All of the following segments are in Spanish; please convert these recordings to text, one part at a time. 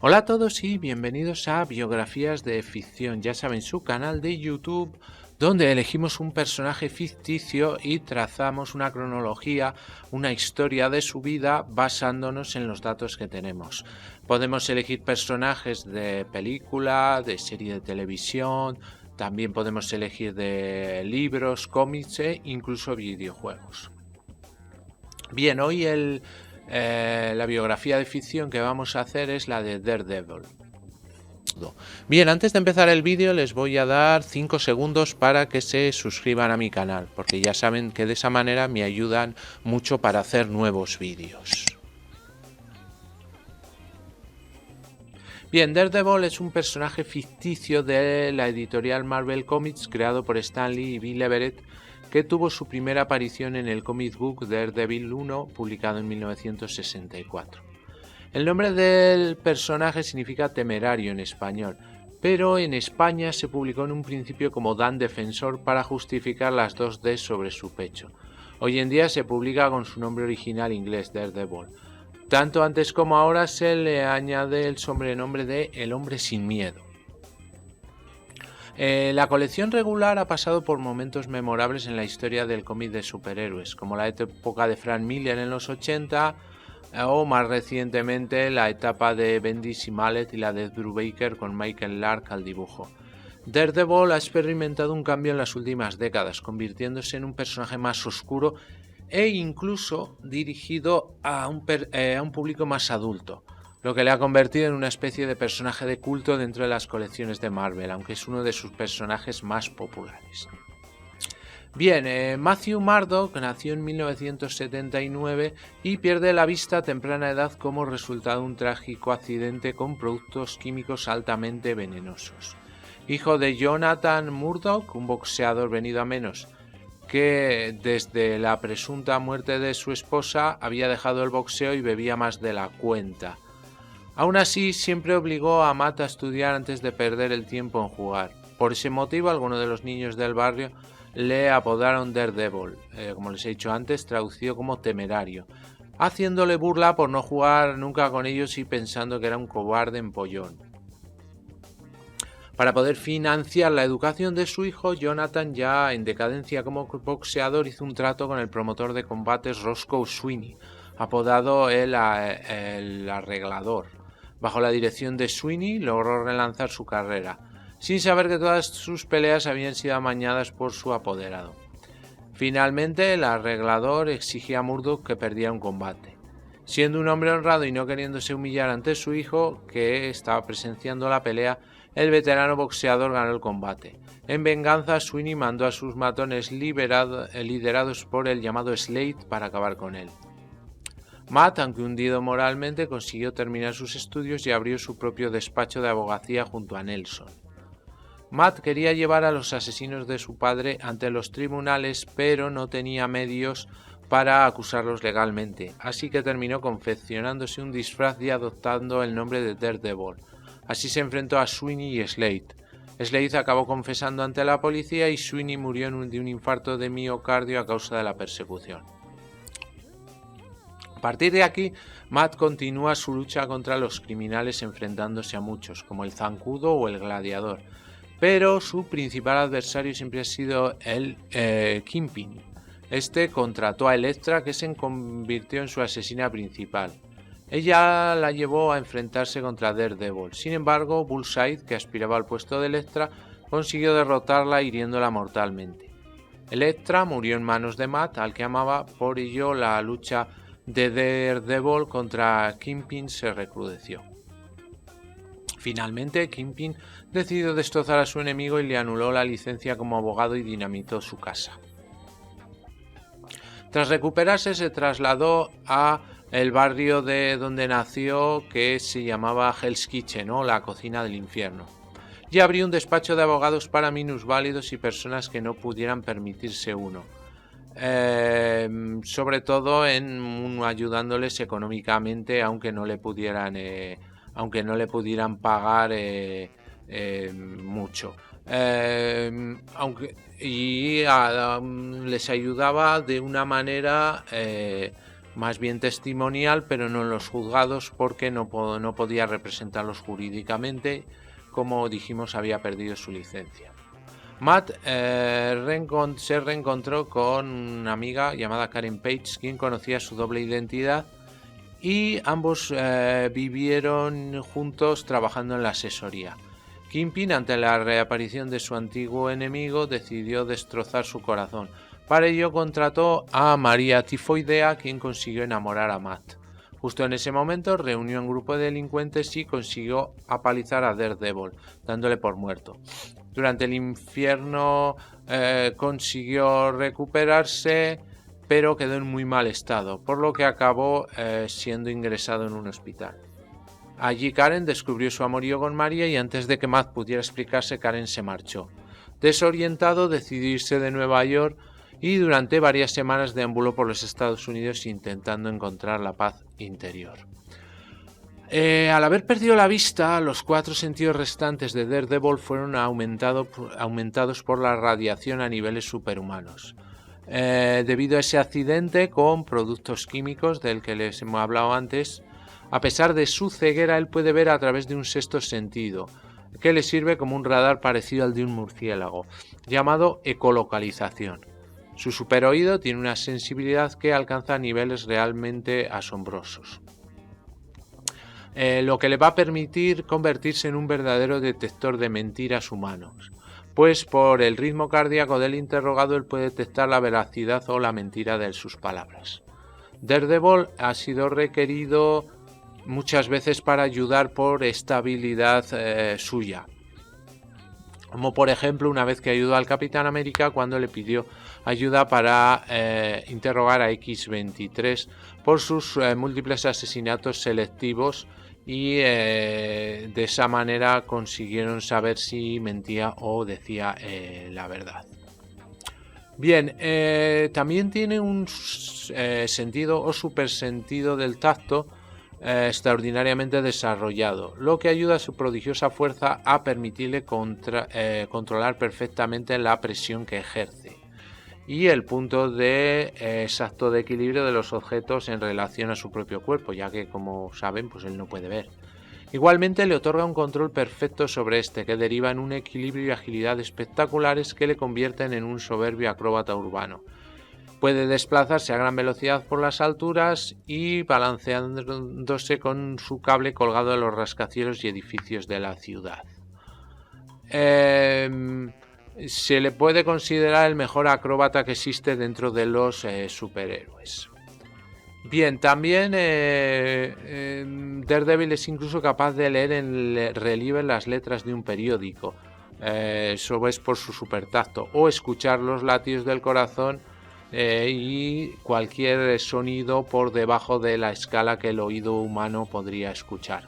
Hola a todos y bienvenidos a Biografías de Ficción, ya saben, su canal de YouTube donde elegimos un personaje ficticio y trazamos una cronología, una historia de su vida basándonos en los datos que tenemos. Podemos elegir personajes de película, de serie de televisión, también podemos elegir de libros, cómics e incluso videojuegos. Bien, hoy la biografía de ficción que vamos a hacer es la de Daredevil. Bien, antes de empezar el vídeo les voy a dar 5 segundos para que se suscriban a mi canal, porque ya saben que de esa manera me ayudan mucho para hacer nuevos vídeos. Bien, Daredevil es un personaje ficticio de la editorial Marvel Comics creado por Stan Lee y Bill Everett, que tuvo su primera aparición en el comic book Daredevil 1, publicado en 1964. El nombre del personaje significa temerario en español, pero en España se publicó en un principio como Dan Defensor para justificar las dos D sobre su pecho. Hoy en día se publica con su nombre original inglés, Daredevil. Tanto antes como ahora se le añade el sobrenombre de El Hombre Sin Miedo. La colección regular ha pasado por momentos memorables en la historia del cómic de superhéroes, como la época de Frank Miller en los 80, o más recientemente la etapa de Bendis y Mallet y la de Drew Baker con Michael Lark al dibujo. Daredevil ha experimentado un cambio en las últimas décadas, convirtiéndose en un personaje más oscuro e incluso dirigido a un público más adulto, lo que le ha convertido en una especie de personaje de culto dentro de las colecciones de Marvel, aunque es uno de sus personajes más populares. Bien, Matthew Murdock nació en 1979 y pierde la vista a temprana edad como resultado de un trágico accidente con productos químicos altamente venenosos. Hijo de Jonathan Murdock, un boxeador venido a menos, que desde la presunta muerte de su esposa había dejado el boxeo y bebía más de la cuenta. Aún así, siempre obligó a Matt a estudiar antes de perder el tiempo en jugar. Por ese motivo, algunos de los niños del barrio le apodaron Daredevil, como les he dicho antes, traducido como temerario, haciéndole burla por no jugar nunca con ellos y pensando que era un cobarde empollón. Para poder financiar la educación de su hijo, Jonathan, ya en decadencia como boxeador, hizo un trato con el promotor de combates Roscoe Sweeney, apodado el Arreglador. Bajo la dirección de Sweeney logró relanzar su carrera, sin saber que todas sus peleas habían sido amañadas por su apoderado. Finalmente, el Arreglador exigía a Murdock que perdiera un combate. Siendo un hombre honrado y no queriéndose humillar ante su hijo, que estaba presenciando la pelea, el veterano boxeador ganó el combate. En venganza, Sweeney mandó a sus matones liderados por el llamado Slade para acabar con él. Matt, aunque hundido moralmente, consiguió terminar sus estudios y abrió su propio despacho de abogacía junto a Nelson. Matt quería llevar a los asesinos de su padre ante los tribunales, pero no tenía medios para acusarlos legalmente, así que terminó confeccionándose un disfraz y adoptando el nombre de Daredevil. Así se enfrentó a Sweeney y Slade. Slade acabó confesando ante la policía y Sweeney murió de un infarto de miocardio a causa de la persecución. A partir de aquí, Matt continúa su lucha contra los criminales enfrentándose a muchos, como el Zancudo o el Gladiador, pero su principal adversario siempre ha sido el Kingpin. Este contrató a Elektra, que se convirtió en su asesina principal. Ella la llevó a enfrentarse contra Daredevil. Sin embargo, Bullseye, que aspiraba al puesto de Elektra, consiguió derrotarla hiriéndola mortalmente. Elektra murió en manos de Matt, al que amaba, por ello la lucha de Daredevil contra Kingpin se recrudeció. Finalmente, Kingpin decidió destrozar a su enemigo y le anuló la licencia como abogado y dinamitó su casa. Tras recuperarse, se trasladó a el barrio de donde nació, que se llamaba Hell's Kitchen, o la cocina del infierno, y abrió un despacho de abogados para minusválidos y personas que no pudieran permitirse uno, sobre todo ayudándoles económicamente, aunque no le pudieran pagar mucho. Les ayudaba de una manera más bien testimonial, pero no en los juzgados porque no podía representarlos jurídicamente, como dijimos había perdido su licencia. Matt se reencontró con una amiga llamada Karen Page, quien conocía su doble identidad, y ambos vivieron juntos trabajando en la asesoría. Kingpin, ante la reaparición de su antiguo enemigo, decidió destrozar su corazón. Para ello contrató a María Tifoidea, quien consiguió enamorar a Matt. Justo en ese momento reunió a un grupo de delincuentes y consiguió apalizar a Daredevil, dándole por muerto. Durante el infierno consiguió recuperarse, pero quedó en muy mal estado, por lo que acabó siendo ingresado en un hospital. Allí Karen descubrió su amorío con María y antes de que Matt pudiera explicarse, Karen se marchó. Desorientado, decidió irse de Nueva York y durante varias semanas deambuló por los Estados Unidos intentando encontrar la paz interior. Al haber perdido la vista, los 4 sentidos restantes de Daredevil fueron aumentados por la radiación a niveles superhumanos. Debido a ese accidente con productos químicos del que les hemos hablado antes, a pesar de su ceguera, él puede ver a través de un sexto sentido, que le sirve como un radar parecido al de un murciélago, llamado ecolocalización. Su superoído tiene una sensibilidad que alcanza niveles realmente asombrosos, lo que le va a permitir convertirse en un verdadero detector de mentiras humanos, pues por el ritmo cardíaco del interrogado él puede detectar la veracidad o la mentira de sus palabras. Daredevil ha sido requerido muchas veces para ayudar por estabilidad suya, como por ejemplo una vez que ayudó al Capitán América cuando le pidió ayuda para interrogar a X-23 por sus múltiples asesinatos selectivos y de esa manera consiguieron saber si mentía o decía la verdad. Bien, también tiene un sentido o supersentido del tacto extraordinariamente desarrollado, lo que ayuda a su prodigiosa fuerza a permitirle controlar perfectamente la presión que ejerce y el punto exacto de equilibrio de los objetos en relación a su propio cuerpo, ya que, como saben, pues él no puede ver. Igualmente le otorga un control perfecto sobre este, que deriva en un equilibrio y agilidad espectaculares que le convierten en un soberbio acróbata urbano. Puede desplazarse a gran velocidad por las alturas y balanceándose con su cable colgado de los rascacielos y edificios de la ciudad. Se le puede considerar el mejor acróbata que existe dentro de los superhéroes. Bien, también Daredevil es incluso capaz de leer en relieve las letras de un periódico. Eso es por su supertacto. O escuchar los latidos del corazón y cualquier sonido por debajo de la escala que el oído humano podría escuchar.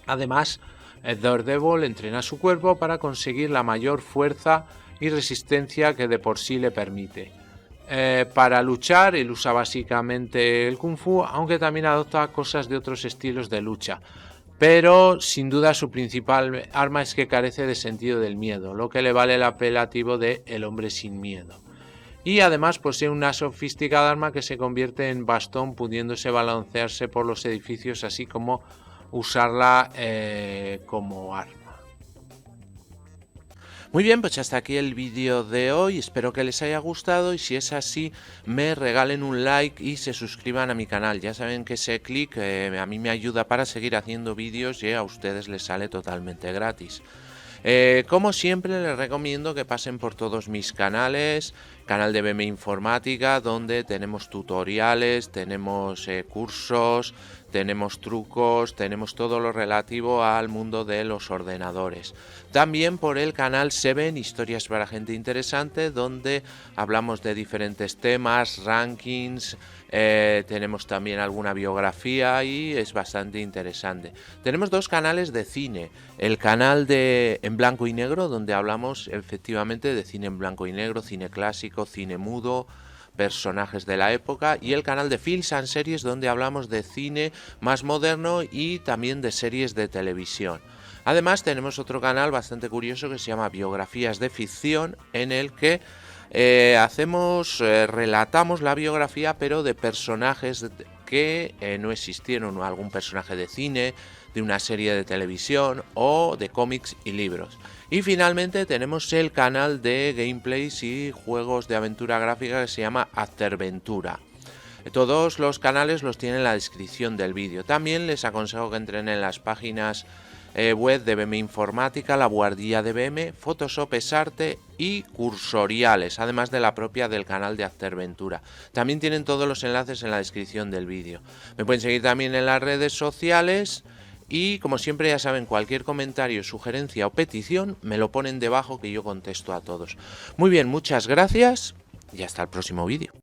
Además, Daredevil entrena su cuerpo para conseguir la mayor fuerza y resistencia que de por sí le permite. Para luchar, él usa básicamente el Kung Fu, aunque también adopta cosas de otros estilos de lucha. Pero sin duda su principal arma es que carece de sentido del miedo, lo que le vale el apelativo de el hombre sin miedo. Y además posee una sofisticada arma que se convierte en bastón, pudiéndose balancearse por los edificios, así como usarla como arma. Muy bien, pues hasta aquí el vídeo de hoy, espero que les haya gustado y si es así me regalen un like y se suscriban a mi canal. Ya saben que ese clic a mí me ayuda para seguir haciendo vídeos y a ustedes les sale totalmente gratis. Como siempre les recomiendo que pasen por todos mis canales, canal de BM Informática, donde tenemos tutoriales, tenemos cursos, tenemos trucos, tenemos todo lo relativo al mundo de los ordenadores. También por el canal Seven, historias para gente interesante, donde hablamos de diferentes temas, rankings, tenemos también alguna biografía y es bastante interesante. Tenemos 2 canales de cine, el canal de en blanco y negro, donde hablamos efectivamente de cine en blanco y negro, cine clásico, cine mudo, personajes de la época, y el canal de Films and Series, donde hablamos de cine más moderno y también de series de televisión. Además tenemos otro canal bastante curioso que se llama Biografías de Ficción, en el que relatamos la biografía, pero de personajes que no existieron, o algún personaje de cine, de una serie de televisión o de cómics y libros. Y finalmente tenemos el canal de gameplays y juegos de aventura gráfica que se llama Afterventura. Todos los canales los tienen en la descripción del vídeo. También les aconsejo que entren en las páginas web de BM Informática, La Buhardilla de BM, Photoshop es Arte y Cursoriales, además de la propia del canal de Afterventura. También tienen todos los enlaces en la descripción del vídeo. Me pueden seguir también en las redes sociales y, como siempre, ya saben, cualquier comentario, sugerencia o petición me lo ponen debajo, que yo contesto a todos. Muy bien, muchas gracias y hasta el próximo vídeo.